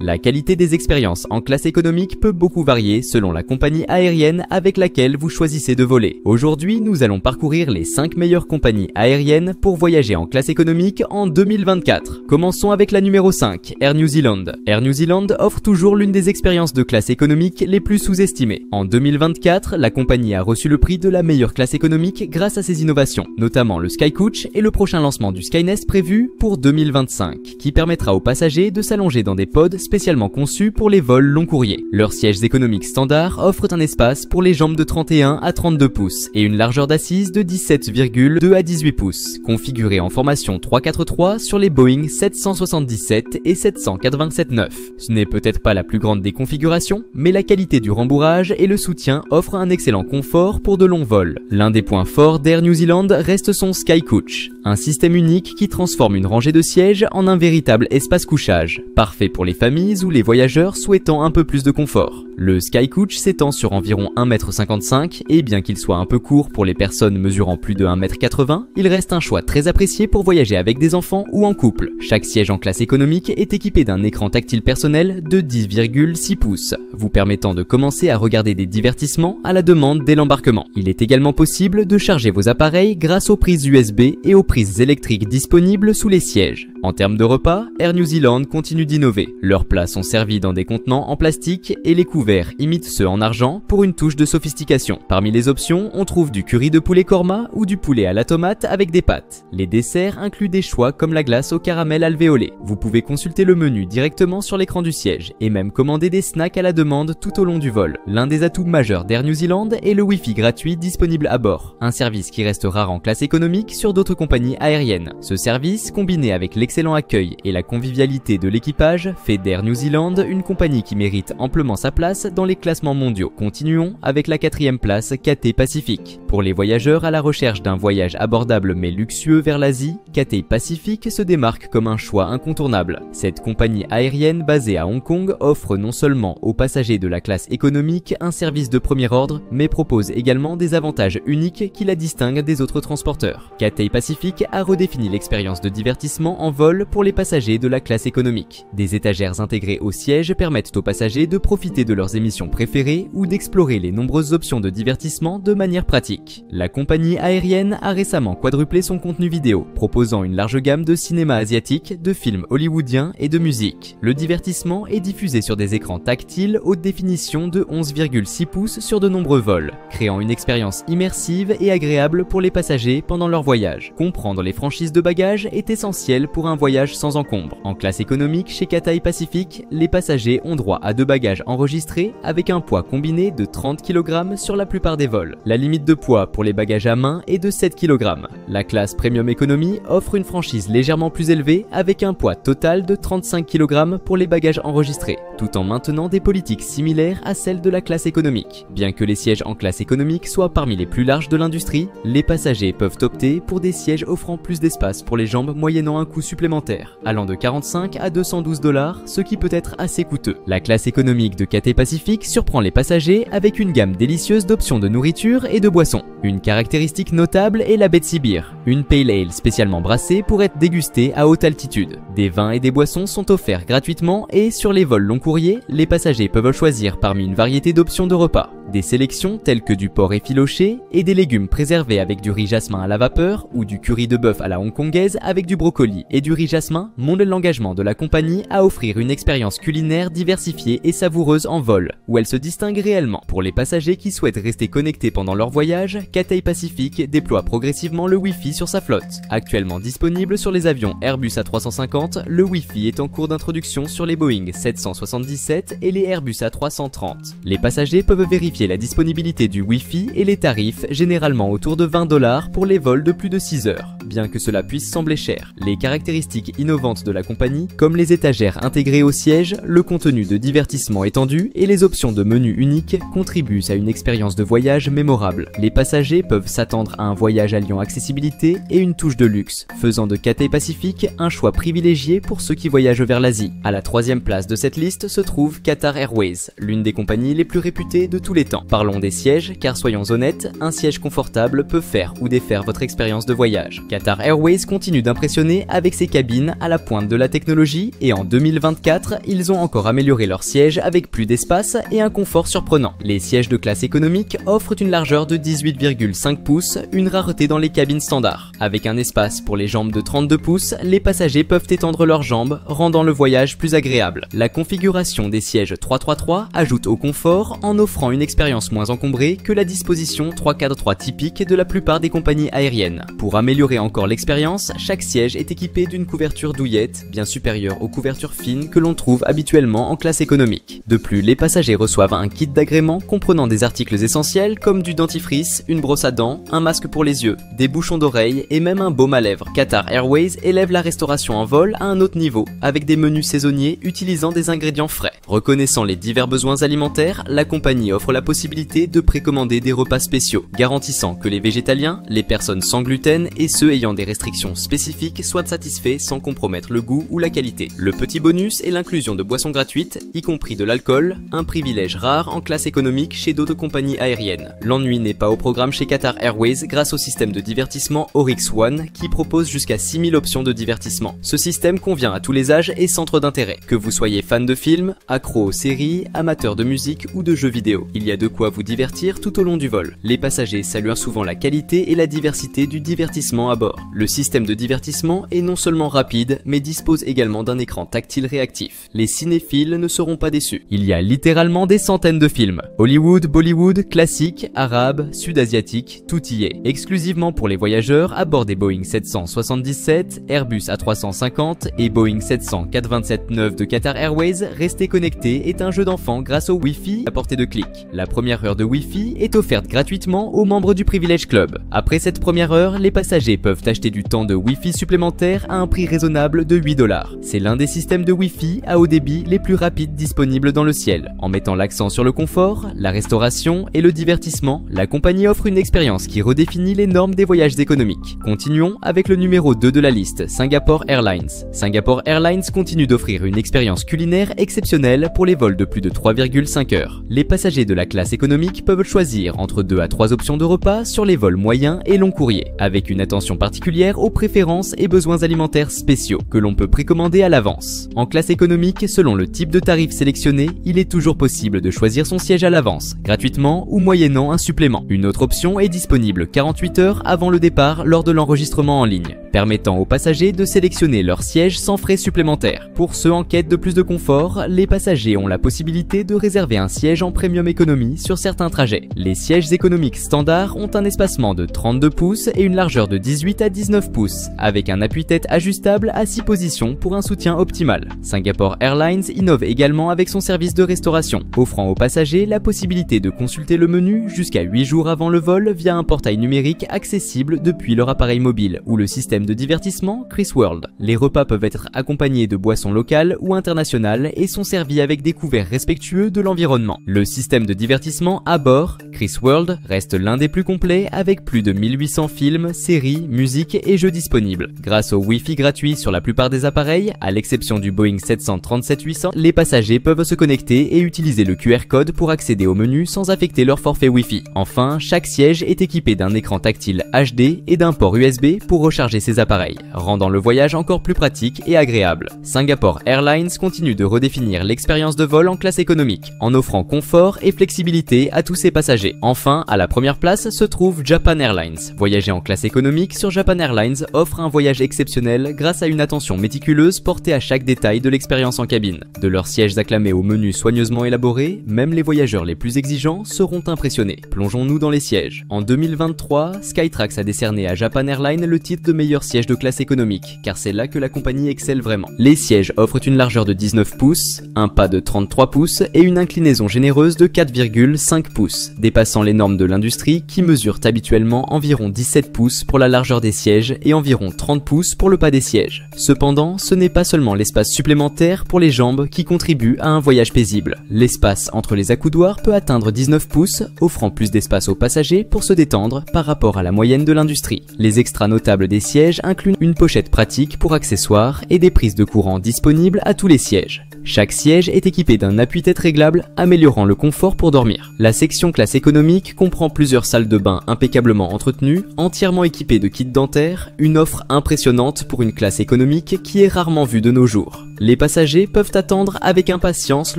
La qualité des expériences en classe économique peut beaucoup varier selon la compagnie aérienne avec laquelle vous choisissez de voler. Aujourd'hui, nous allons parcourir les 5 meilleures compagnies aériennes pour voyager en classe économique en 2024. Commençons avec la numéro 5, Air New Zealand. Air New Zealand offre toujours l'une des expériences de classe économique les plus sous-estimées. En 2024, la compagnie a reçu le prix de la meilleure classe économique grâce à ses innovations, notamment le SkyCoach et le prochain lancement du Skynest prévu pour 2025, qui permettra aux passagers de s'allonger dans des pods spécialement conçus pour les vols long courriers. Leurs sièges économiques standards offrent un espace pour les jambes de 31 à 32 pouces et une largeur d'assise de 17,2 à 18 pouces, configurés en formation 343 sur les Boeing 777 et 787-9. Ce n'est peut-être pas la plus grande des configurations, mais la qualité du rembourrage et le soutien offrent un excellent confort pour de longs vols. L'un des points forts d'Air New Zealand reste son SkyCoach, un système unique qui transforme une rangée de sièges en un véritable espace couchage, parfait pour les familles ou les voyageurs souhaitant un peu plus de confort. Le SkyCoach s'étend sur environ 1,55 m et bien qu'il soit un peu court pour les personnes mesurant plus de 1,80 m, il reste un choix très apprécié pour voyager avec des enfants ou en couple. Chaque siège en classe économique est équipé d'un écran tactile personnel de 10,6 pouces, vous permettant de commencer à regarder des divertissements à la demande dès l'embarquement. Il est également possible de charger vos appareils grâce aux prises USB et aux prises électriques disponibles sous les sièges. En termes de repas, Air New Zealand continue d'innover. Leurs plats sont servis dans des contenants en plastique et les couverts imitent ceux en argent pour une touche de sophistication. Parmi les options, on trouve du curry de poulet korma ou du poulet à la tomate avec des pâtes. Les desserts incluent des choix comme la glace au caramel alvéolé. Vous pouvez consulter le menu directement sur l'écran du siège et même commander des snacks à la demande tout au long du vol. L'un des atouts majeurs d'Air New Zealand est le Wi-Fi gratuit disponible à bord, un service qui reste rare en classe économique sur d'autres compagnies aériennes. Ce service, combiné avec l'excellent accueil et la convivialité de l'équipage, fait d'Air New Zealand une compagnie qui mérite amplement sa place dans les classements mondiaux. Continuons avec la 4e place, Cathay Pacific. Pour les voyageurs à la recherche d'un voyage abordable mais luxueux vers l'Asie, Cathay Pacific se démarque comme un choix incontournable. Cette compagnie aérienne basée à Hong Kong offre non seulement aux passagers de la classe économique un service de premier ordre, mais propose également des avantages uniques qui la distinguent des autres transporteurs. Cathay Pacific a redéfini l'expérience de divertissement en vol pour les passagers de la classe économique. Des étagères intégrées au siège permettent aux passagers de profiter de leurs émissions préférées ou d'explorer les nombreuses options de divertissement de manière pratique. La compagnie aérienne a récemment quadruplé son contenu vidéo, proposant une large gamme de cinéma asiatique, de films hollywoodiens et de musique. Le divertissement est diffusé sur des écrans tactiles haute définition de 11,6 pouces sur de nombreux vols, créant une expérience immersive et agréable pour les passagers pendant leur voyage. Comprendre les franchises de bagages est essentiel pour un voyage sans encombre. En classe économique chez Cathay Pacific, les passagers ont droit à 2 bagages enregistrés avec un poids combiné de 30 kg sur la plupart des vols. La limite de poids pour les bagages à main est de 7 kg. La classe Premium Economy offre une franchise légèrement plus élevée avec un poids total de 35 kg pour les bagages enregistrés, tout en maintenant des politiques similaires à celles de la classe économique. Bien que les sièges en classe économique soient parmi les plus larges de l'industrie, les passagers peuvent opter pour des sièges offrant plus d'espace pour les jambes moyennant un coût supplémentaire, allant de 45 à 212 $, ce qui peut être assez coûteux. La classe économique de Cathay Pacific surprend les passagers avec une gamme délicieuse d'options de nourriture et de boissons. Une caractéristique notable est la Betsy Beer, une pale ale spécialement brassée pour être dégustée à haute altitude. Des vins et des boissons sont offerts gratuitement et sur les vols long courriers, les passagers peuvent choisir parmi une variété d'options de repas. Des sélections telles que du porc effiloché et des légumes préservés avec du riz jasmin à la vapeur ou du curry de bœuf à la hongkongaise avec du brocoli et du riz jasmin montrent l'engagement de la compagnie à offrir une expérience culinaire diversifiée et savoureuse en vol, où elle se distingue réellement. Pour les passagers qui souhaitent rester connectés pendant leur voyage, Cathay Pacific déploie progressivement le Wi-Fi sur sa flotte. Actuellement disponible sur les avions Airbus A350, le Wi-Fi est en cours d'introduction sur les Boeing 777 et les Airbus A330. Les passagers peuvent vérifier la disponibilité du Wi-Fi et les tarifs, généralement autour de 20 $ pour les vols de plus de 6 heures, bien que cela puisse sembler cher. Les caractéristiques innovantes de la compagnie, comme les étagères intégrées au siège, le contenu de divertissement étendu et les options de menu uniques, contribuent à une expérience de voyage mémorable. Les passagers peuvent s'attendre à un voyage alliant accessibilité et une touche de luxe, faisant de Cathay Pacific un choix privilégié pour ceux qui voyagent vers l'Asie. À la 3e place de cette liste se trouve Qatar Airways, l'une des compagnies les plus réputées de tous les temps. temps. Parlons des sièges, car soyons honnêtes, un siège confortable peut faire ou défaire votre expérience de voyage. Qatar Airways continue d'impressionner avec ses cabines à la pointe de la technologie et en 2024, ils ont encore amélioré leurs sièges avec plus d'espace et un confort surprenant. Les sièges de classe économique offrent une largeur de 18,5 pouces, une rareté dans les cabines standards. Avec un espace pour les jambes de 32 pouces, les passagers peuvent étendre leurs jambes, rendant le voyage plus agréable. La configuration des sièges 3-3-3 ajoute au confort en offrant une expérience moins encombrée que la disposition 3-4-3 typique de la plupart des compagnies aériennes. Pour améliorer encore l'expérience, chaque siège est équipé d'une couverture douillette, bien supérieure aux couvertures fines que l'on trouve habituellement en classe économique. De plus, les passagers reçoivent un kit d'agrément comprenant des articles essentiels comme du dentifrice, une brosse à dents, un masque pour les yeux, des bouchons d'oreilles et même un baume à lèvres. Qatar Airways élève la restauration en vol à un autre niveau, avec des menus saisonniers utilisant des ingrédients frais. Reconnaissant les divers besoins alimentaires, la compagnie offre la possibilité de précommander des repas spéciaux, garantissant que les végétaliens, les personnes sans gluten et ceux ayant des restrictions spécifiques soient satisfaits sans compromettre le goût ou la qualité. Le petit bonus est l'inclusion de boissons gratuites, y compris de l'alcool, un privilège rare en classe économique chez d'autres compagnies aériennes. L'ennui n'est pas au programme chez Qatar Airways grâce au système de divertissement Oryx One qui propose jusqu'à 6000 options de divertissement. Ce système convient à tous les âges et centres d'intérêt. Que vous soyez fan de films, accro aux séries, amateur de musique ou de jeux vidéo, il y a de quoi vous divertir tout au long du vol. Les passagers saluent souvent la qualité et la diversité du divertissement à bord. Le système de divertissement est non seulement rapide, mais dispose également d'un écran tactile réactif. Les cinéphiles ne seront pas déçus. Il y a littéralement des centaines de films. Hollywood, Bollywood, classique, arabe, sud-asiatique, tout y est. Exclusivement pour les voyageurs à bord des Boeing 777, Airbus A350 et Boeing 700-427-9 de Qatar Airways, rester connecté est un jeu d'enfant grâce au Wi-Fi à portée de clic. La première heure de Wi-Fi est offerte gratuitement aux membres du Privilege Club. Après cette première heure, les passagers peuvent acheter du temps de Wi-Fi supplémentaire à un prix raisonnable de 8 $. C'est l'un des systèmes de Wi-Fi à haut débit les plus rapides disponibles dans le ciel. En mettant l'accent sur le confort, la restauration et le divertissement, la compagnie offre une expérience qui redéfinit les normes des voyages économiques. Continuons avec le numéro 2 de la liste, Singapore Airlines. Singapore Airlines continue d'offrir une expérience culinaire exceptionnelle pour les vols de plus de 3,5 heures. Les passagers de la classe économique peuvent choisir entre 2 à 3 options de repas sur les vols moyens et long courrier, avec une attention particulière aux préférences et besoins alimentaires spéciaux que l'on peut précommander à l'avance. En classe économique, selon le type de tarif sélectionné, il est toujours possible de choisir son siège à l'avance, gratuitement ou moyennant un supplément. Une autre option est disponible 48 heures avant le départ lors de l'enregistrement en ligne, permettant aux passagers de sélectionner leur siège sans frais supplémentaires. Pour ceux en quête de plus de confort, les passagers ont la possibilité de réserver un siège en premium économie sur certains trajets. Les sièges économiques standards ont un espacement de 32 pouces et une largeur de 18 à 19 pouces, avec un appui-tête ajustable à 6 positions pour un soutien optimal. Singapore Airlines innove également avec son service de restauration, offrant aux passagers la possibilité de consulter le menu jusqu'à 8 jours avant le vol via un portail numérique accessible depuis leur appareil mobile ou le système de divertissement Chris World. Les repas peuvent être accompagnés de boissons locales ou internationales et sont servis avec des couverts respectueux de l'environnement. Le système de divertissement à bord, Chris World, reste l'un des plus complets avec plus de 1800 films, séries, musiques et jeux disponibles. Grâce au Wi-Fi gratuit sur la plupart des appareils, à l'exception du Boeing 737-800, les passagers peuvent se connecter et utiliser le QR code pour accéder au menu sans affecter leur forfait Wi-Fi. Enfin, chaque siège est équipé d'un écran tactile HD et d'un port USB pour recharger ses appareils, rendant le voyage encore plus pratique et agréable. Singapore Airlines continue de redéfinir l'expérience de vol en classe économique, en offrant confort et flexibilité à tous ses passagers. Enfin, à la première place se trouve Japan Airlines. Voyager en classe économique sur Japan Airlines offre un voyage exceptionnel grâce à une attention méticuleuse portée à chaque détail de l'expérience en cabine. De leurs sièges acclamés au menu soigneusement élaboré, même les voyageurs les plus exigeants seront impressionnés. Plongeons-nous dans les sièges. En 2023, Skytrax a décerné à Japan Airlines le titre de meilleur siège de classe économique, car c'est là que la compagnie excelle vraiment. Les sièges offrent une largeur de 19 pouces, un pas de 33 pouces et une inclinaison généreuse de 4,5 pouces, dépassant les normes de l'industrie qui mesurent habituellement environ 17 pouces pour la largeur des sièges et environ 30 pouces pour le pas des sièges. Cependant, ce n'est pas seulement l'espace supplémentaire pour les jambes qui contribue à un voyage paisible. L'espace entre les accoudoirs peut atteindre 19 pouces, offrant plus d'espace aux passagers pour se détendre par rapport à la moyenne de l'industrie. Les extras notables des sièges incluent une pochette pratique pour accessoires et des prises de courant disponibles à tous les sièges. Chaque siège est équipé d'un appuie-tête réglable améliorant le confort pour dormir. La section classe économique comprend plusieurs salles de bain impeccablement entretenues, entièrement équipées de kits dentaires, une offre impressionnante pour une classe économique qui est rarement vue de nos jours. Les passagers peuvent attendre avec impatience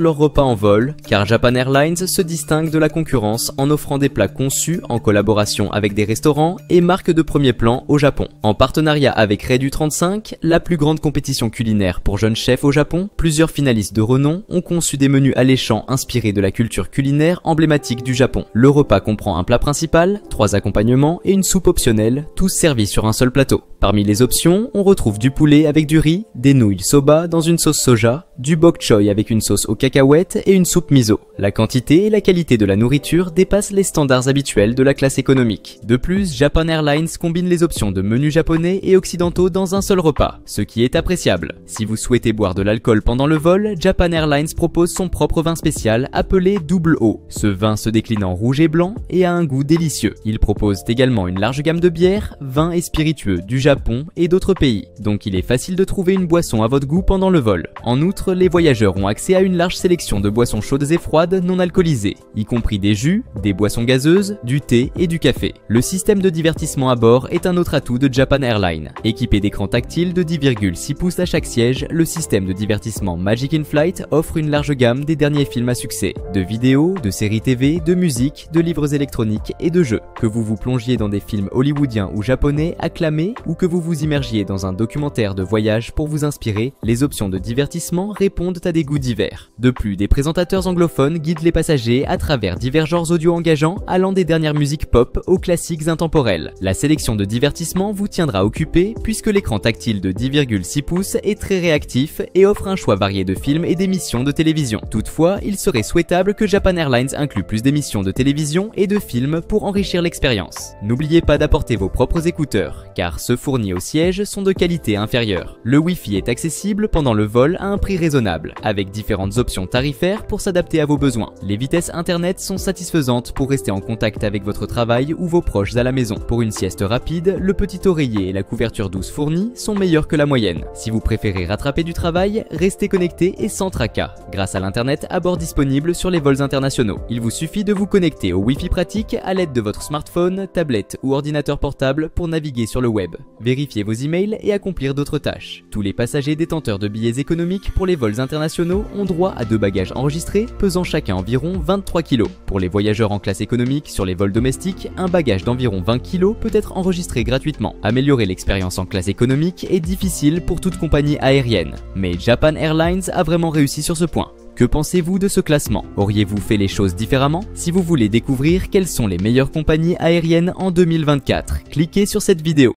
leur repas en vol, car Japan Airlines se distingue de la concurrence en offrant des plats conçus en collaboration avec des restaurants et marques de premier plan au Japon. En partenariat avec Raid U35, la plus grande compétition culinaire pour jeunes chefs au Japon, plusieurs finalistes de renom ont conçu des menus alléchants inspirés de la culture culinaire emblématique du Japon. Le repas comprend un plat principal, 3 accompagnements et une soupe optionnelle, tous servis sur un seul plateau. Parmi les options, on retrouve du poulet avec du riz, des nouilles soba dans une sauce soja, du bok choy avec une sauce aux cacahuètes et une soupe miso. La quantité et la qualité de la nourriture dépassent les standards habituels de la classe économique. De plus, Japan Airlines combine les options de menus japonais et occidentaux dans un seul repas, ce qui est appréciable. Si vous souhaitez boire de l'alcool pendant le vol, Japan Airlines propose son propre vin spécial appelé Double O. Ce vin se décline en rouge et blanc et a un goût délicieux. Il propose également une large gamme de bières, vins et spiritueux du Japon et d'autres pays, donc il est facile de trouver une boisson à votre goût pendant le vol. En outre, les voyageurs ont accès à une large sélection de boissons chaudes et froides non alcoolisées, y compris des jus, des boissons gazeuses, du thé et du café. Le système de divertissement à bord est un autre atout de Japan Airlines. Équipé d'écrans tactiles de 10,6 pouces à chaque siège, le système de divertissement Magic in Flight offre une large gamme des derniers films à succès, de vidéos, de séries TV, de musique, de livres électroniques et de jeux. Que vous vous plongiez dans des films hollywoodiens ou japonais acclamés ou que vous vous immergiez dans un documentaire de voyage pour vous inspirer, les options de divertissement répondent à des goûts divers. De plus, des présentateurs anglophones guident les passagers à travers divers genres audio engageants allant des dernières musiques pop aux classiques intemporels. La sélection de divertissement vous tiendra occupé puisque l'écran tactile de 10,6 pouces est très réactif et offre un choix varié de films et d'émissions de télévision. Toutefois, il serait souhaitable que Japan Airlines inclue plus d'émissions de télévision et de films pour enrichir l'expérience. N'oubliez pas d'apporter vos propres écouteurs, car ceux fournis au siège sont de qualité inférieure. Le Wi-Fi est accessible pendant le vol à un prix raisonnable, avec différentes options tarifaires pour s'adapter à vos besoins. Les vitesses internet sont satisfaisantes pour rester en contact avec votre travail ou vos proches à la maison. Pour une sieste rapide, le petit oreiller et la couverture douce fournie sont meilleurs que la moyenne. Si vous préférez rattraper du travail, restez connecté et sans tracas, grâce à l'internet à bord disponible sur les vols internationaux. Il vous suffit de vous connecter au Wi-Fi pratique à l'aide de votre smartphone, tablette ou ordinateur portable pour naviguer sur le web, vérifier vos emails et accomplir d'autres tâches. Tous les passagers détenteurs de billets économiques pour les vols internationaux ont droit à 2 bagages enregistrés pesant chacun environ 23 kg. Pour les voyageurs en classe économique sur les vols domestiques, un bagage d'environ 20 kg peut être enregistré gratuitement. Améliorer l'expérience en classe économique est difficile pour toute compagnie aérienne, mais Japan Airlines a vraiment réussi sur ce point. Que pensez-vous de ce classement? Auriez-vous fait les choses différemment? Si vous voulez découvrir quelles sont les meilleures compagnies aériennes en 2024, cliquez sur cette vidéo.